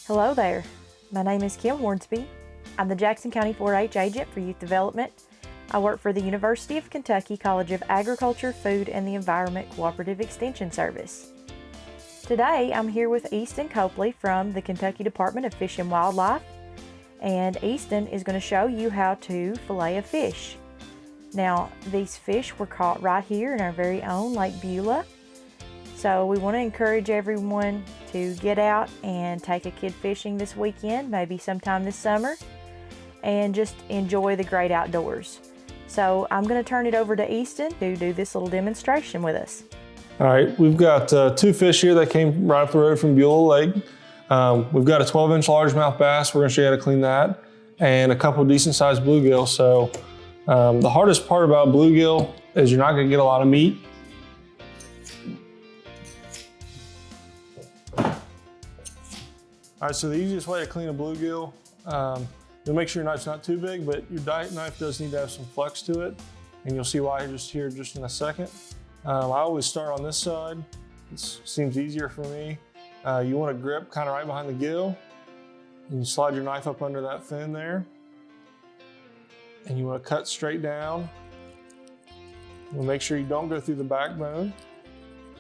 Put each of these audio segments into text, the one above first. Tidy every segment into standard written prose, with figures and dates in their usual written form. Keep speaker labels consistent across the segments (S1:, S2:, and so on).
S1: Hello there, my name is Kim Hornsby. I'm the Jackson County 4-H agent for youth development. I work for the University of Kentucky College of Agriculture, Food, and the Environment Cooperative Extension Service. Today I'm here with Easton Copley from the Kentucky Department of Fish and Wildlife, and Easton is going to show you how to fillet a fish. Now, these fish were caught right here in our very own Lake Beulah. So we want to encourage everyone to get out and take a kid fishing this weekend, maybe sometime this summer, and just enjoy the great outdoors. So I'm going to turn it over to Easton to do this little demonstration with us.
S2: All right, we've got two fish here that came right up the road from Beulah Lake. We've got a 12-inch largemouth bass. We're going to show you how to clean that, and a couple of decent-sized bluegill. So the hardest part about bluegill is you're not going to get a lot of meat. All right, so the easiest way to clean a bluegill, you'll make sure your knife's not too big, but your knife does need to have some flex to it, and you'll see why here just in a second. I always start on this side. It seems easier for me. You want to grip kind of right behind the gill, and you slide your knife up under that fin there, and you want to cut straight down. You'll make sure you don't go through the backbone.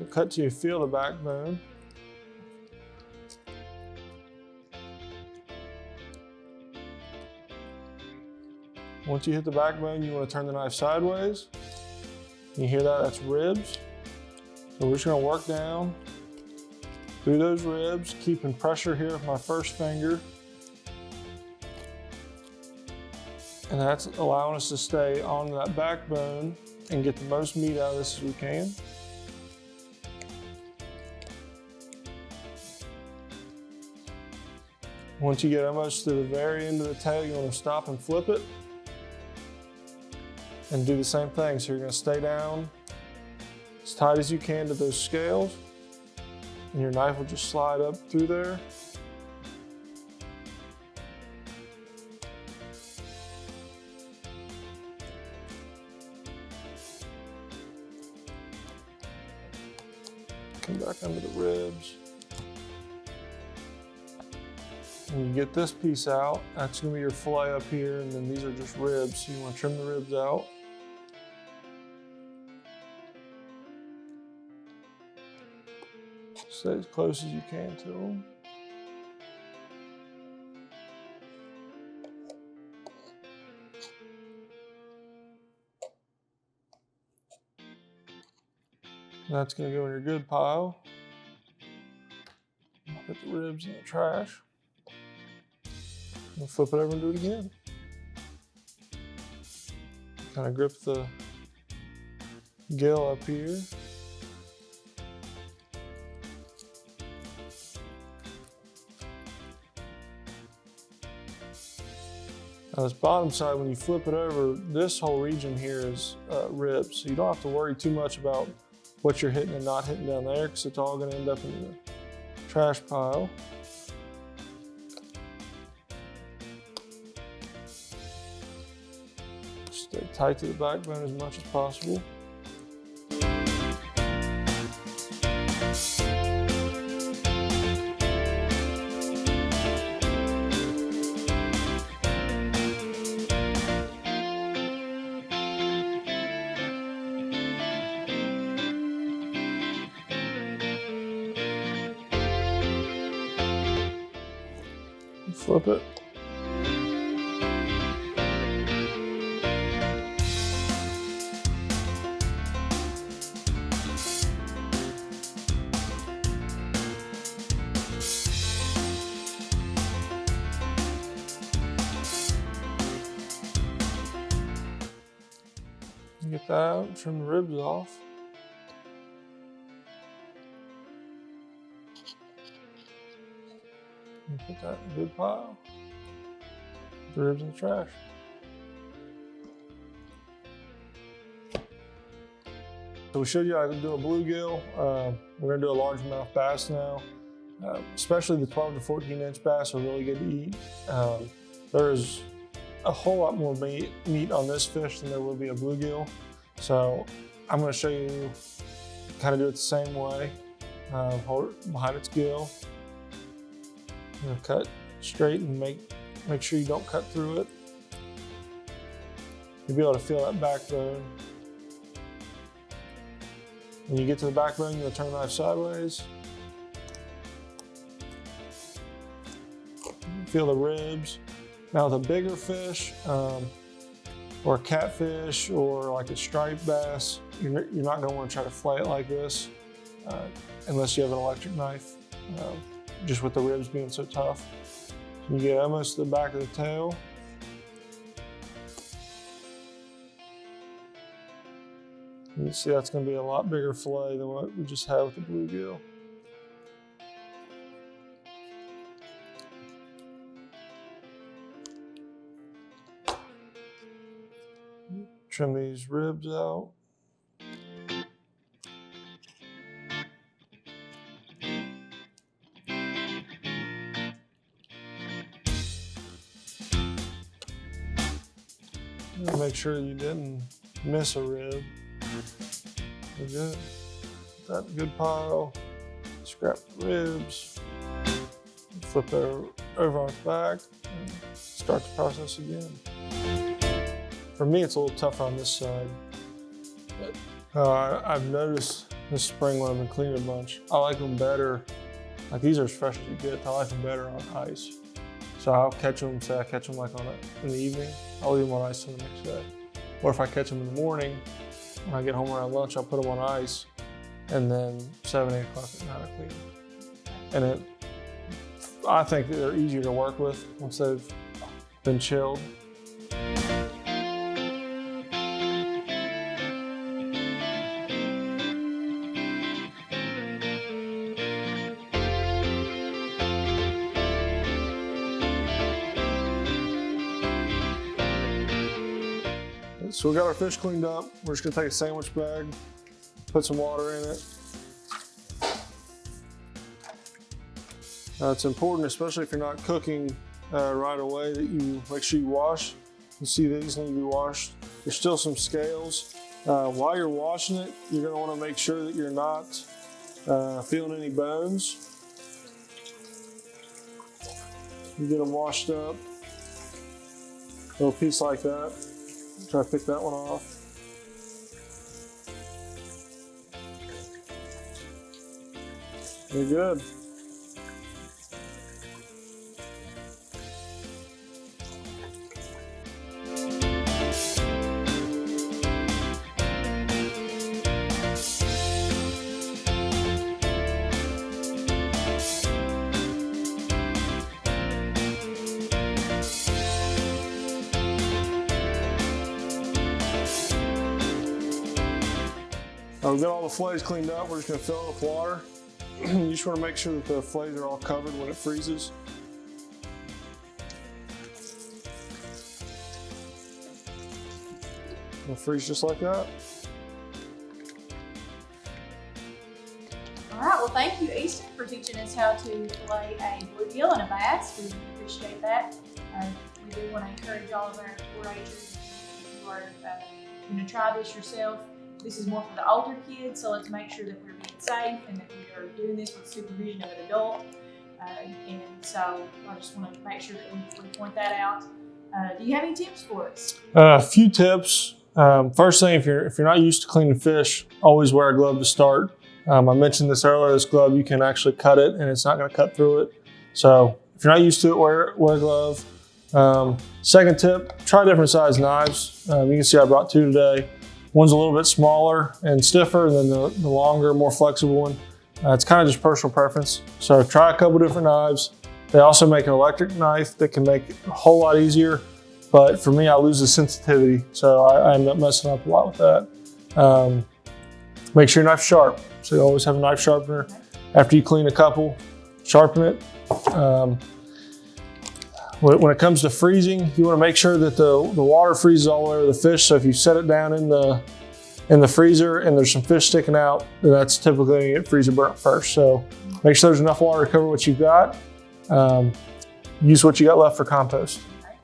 S2: So cut till you feel the backbone. Once you hit the backbone, you want to turn the knife sideways. You hear that? That's ribs. So we're just going to work down through those ribs, keeping pressure here with my first finger. And that's allowing us to stay on that backbone and get the most meat out of this as we can. Once you get almost to the very end of the tail, you want to stop and flip it. And do the same thing. So you're going to stay down as tight as you can to those scales, and your knife will just slide up through there. Come back under the ribs. When you get this piece out, that's going to be your fillet up here, and then these are just ribs. So you want to trim the ribs out. Stay as close as you can to them. That's going to go in your good pile. Put the ribs in the trash. And flip it over and do it again. Kind of grip the gill up here. Now this bottom side, when you flip it over, this whole region here is ribs. So you don't have to worry too much about what you're hitting and not hitting down there, because it's all going to end up in the trash pile. Stay tight to the backbone as much as possible. Flip it. Get that out and trim the ribs off. And put that in a good pile. Put the ribs in the trash. So we showed you how to do a bluegill. We're going to do a largemouth bass now. Especially the 12 to 14 inch bass are really good to eat. There is a whole lot more meat on this fish than there will be a bluegill. So I'm going to show you kind of do it the same way. Hold it behind its gill. cut straight and make sure you don't cut through it. You'll be able to feel that backbone. When you get to the backbone, you'll turn the knife sideways. Feel the ribs. Now with a bigger fish, or a catfish, or like a striped bass, you're not going to want to try to fillet it like this unless you have an electric knife, just with the ribs being so tough. So you get almost to the back of the tail. You can see that's going to be a lot bigger fillet than what we just had with the bluegill. Trim these ribs out. Make sure you didn't miss a rib. We're good. Put that in a good pile. Scrap the ribs. Flip it over on its back and start the process again. For me, it's a little tougher on this side. But I've noticed this spring when I've been cleaning a bunch, I like them better. Like these are as fresh as you get. I like them better on ice. So I'll catch them, say I catch them like in the evening, I'll leave them on ice till the next day. Or if I catch them in the morning, when I get home around lunch, I'll put them on ice, and then 7, 8 o'clock at night I clean them. And I think that they're easier to work with once they've been chilled. So we got our fish cleaned up. We're just gonna take a sandwich bag, put some water in it. It's important, especially if you're not cooking right away, that you make sure you wash. You see these need to be washed. There's still some scales. While you're washing it, you're gonna wanna make sure that you're not feeling any bones. You get them washed up, a little piece like that. Try to pick that one off. You're good. We've got all the fillets cleaned up. We're just gonna fill it with water. You just wanna make sure that the fillets are all covered when it freezes. It'll freeze just like that.
S3: All right, well thank you Easton for teaching us how to fillet a bluegill and a bass. We appreciate that. We do want to encourage all of our 4-Hers, if you are going to try this yourself. This is more for the older kids, so let's make sure that we're being safe and that we are doing this with supervision of an adult. And so I just want to make sure that we point that out. Do you have any tips for us?
S2: A few tips. First thing, if you're not used to cleaning fish, always wear a glove to start. I mentioned this earlier, this glove, you can actually cut it and it's not going to cut through it. So if you're not used to it, wear a glove. Second tip, try different size knives. You can see I brought 2 today. One's a little bit smaller and stiffer than the longer, more flexible one. It's kind of just personal preference. So try a couple different knives. They also make an electric knife that can make it a whole lot easier. But for me, I lose the sensitivity. So I end up messing up a lot with that. Make sure your knife's sharp. So you always have a knife sharpener. After you clean a couple, sharpen it. When it comes to freezing, you want to make sure that the water freezes all the way over the fish. So if you set it down in the freezer and there's some fish sticking out, then that's typically going to get freezer burnt first. So make sure there's enough water to cover what you've got. Use what you got left for compost.
S3: Okay.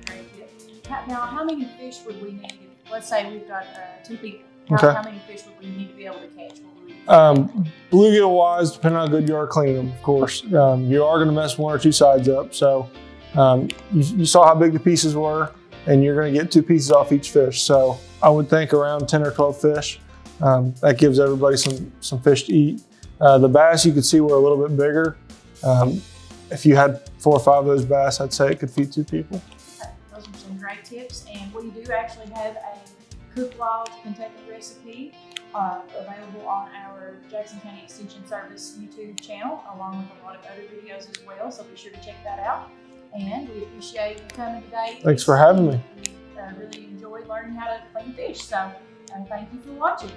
S3: Very good. Now, how many fish would we need? Let's say we've got 2 people. How many fish would we need to be able to catch? What would we
S2: Bluegill wise, depending on how good you are cleaning them, of course, you are going to mess one or two sides up. So you saw how big the pieces were, and you're going to get 2 pieces off each fish. So I would think around 10 or 12 fish. That gives everybody some fish to eat. The bass you could see were a little bit bigger. If you had 4 or 5 of those bass, I'd say it could feed 2 people.
S3: Those are some great tips, and we do actually have a Cook Wild Kentucky recipe available on our Jackson County Extension Service YouTube channel, along with a lot of other videos as well, so be sure to check that out. And we appreciate you coming today.
S2: Thanks for having me.
S3: We really enjoyed learning how to clean fish, so thank you for watching.